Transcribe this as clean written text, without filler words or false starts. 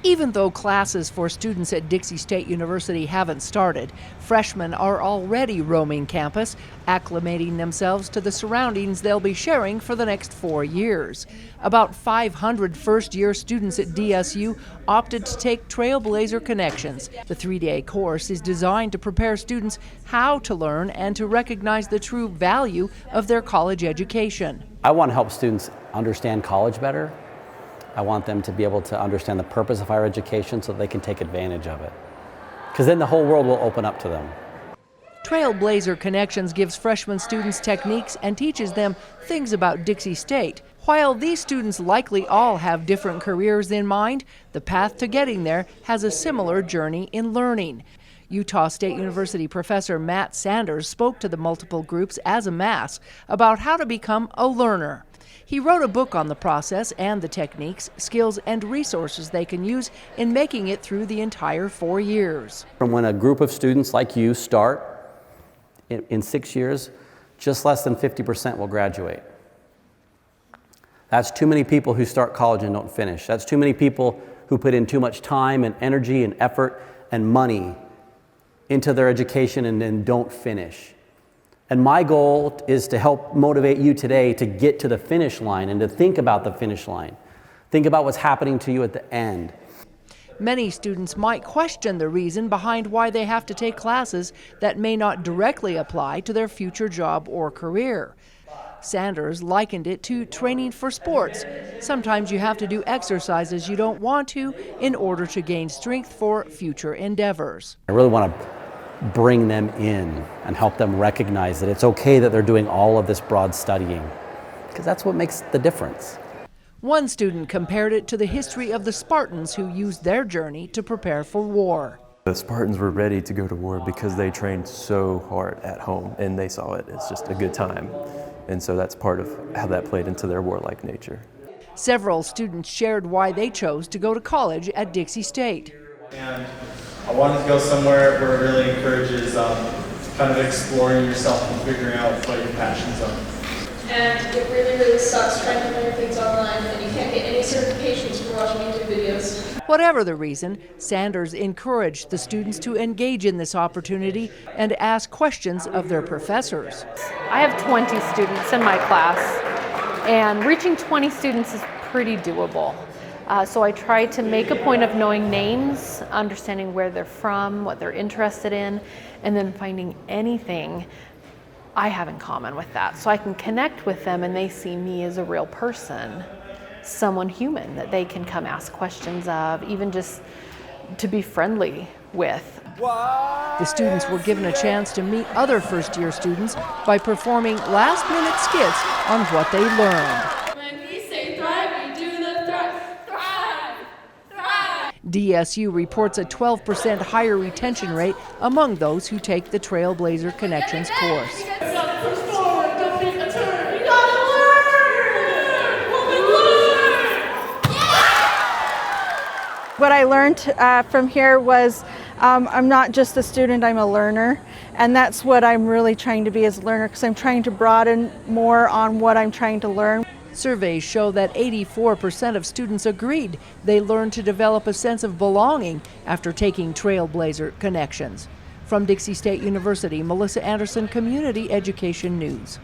Even though classes for students at Dixie State University haven't started, freshmen are already roaming campus, acclimating themselves to the surroundings they'll be sharing for the next 4 years. About 500 first-year students at DSU opted to take Trailblazer Connections. The 3-day course is designed to prepare students how to learn and to recognize the true value of their college education. I want to help students understand college better. I want them to be able to understand the purpose of higher education so they can take advantage of it. Because then the whole world will open up to them. Trailblazer Connections gives freshman students techniques and teaches them things about Dixie State. While these students likely all have different careers in mind, the path to getting there has a similar journey in learning. Utah State University professor Matt Sanders spoke to the multiple groups as a mass about how to become a learner. He wrote a book on the process and the techniques, skills, and resources they can use in making it through the entire 4 years. From when a group of students like you start, in 6 years, just less than 50% will graduate. That's too many people who start college and don't finish. That's too many people who put in too much time and energy and effort and money into their education and then don't finish. And my goal is to help motivate you today to get to the finish line and to think about the finish line. Think about what's happening to you at the end. Many students might question the reason behind why they have to take classes that may not directly apply to their future job or career. Sanders likened it to training for sports. Sometimes you have to do exercises you don't want to in order to gain strength for future endeavors. I really want to bring them in and help them recognize that it's okay that they're doing all of this broad studying, because that's what makes the difference. One student compared it to the history of the Spartans who used their journey to prepare for war. The Spartans were ready to go to war because they trained so hard at home and they saw it as just a good time. And so that's part of how that played into their warlike nature. Several students shared why they chose to go to college at Dixie State. And I wanted to go somewhere where it really encourages kind of exploring yourself and figuring out what your passions are. And it really sucks trying to learn things online and you can't get any certifications for watching YouTube videos. Whatever the reason, Sanders encouraged the students to engage in this opportunity and ask questions of their professors. I have 20 students in my class, and reaching 20 students is pretty doable. So I try to make a point of knowing names, understanding where they're from, what they're interested in, and then finding anything I have in common with that. So I can connect with them and they see me as a real person, someone human that they can come ask questions of, even just to be friendly with. The students were given a chance to meet other first-year students by performing last-minute skits on what they learned. DSU reports a 12% higher retention rate among those who take the Trailblazer Connections course. What I learned from here was I'm not just a student, I'm a learner. And that's what I'm really trying to be as a learner, because I'm trying to broaden more on what I'm trying to learn. Surveys show that 84% of students agreed they learned to develop a sense of belonging after taking Trailblazer Connections. From Dixie State University, Melissa Anderson, Community Education News.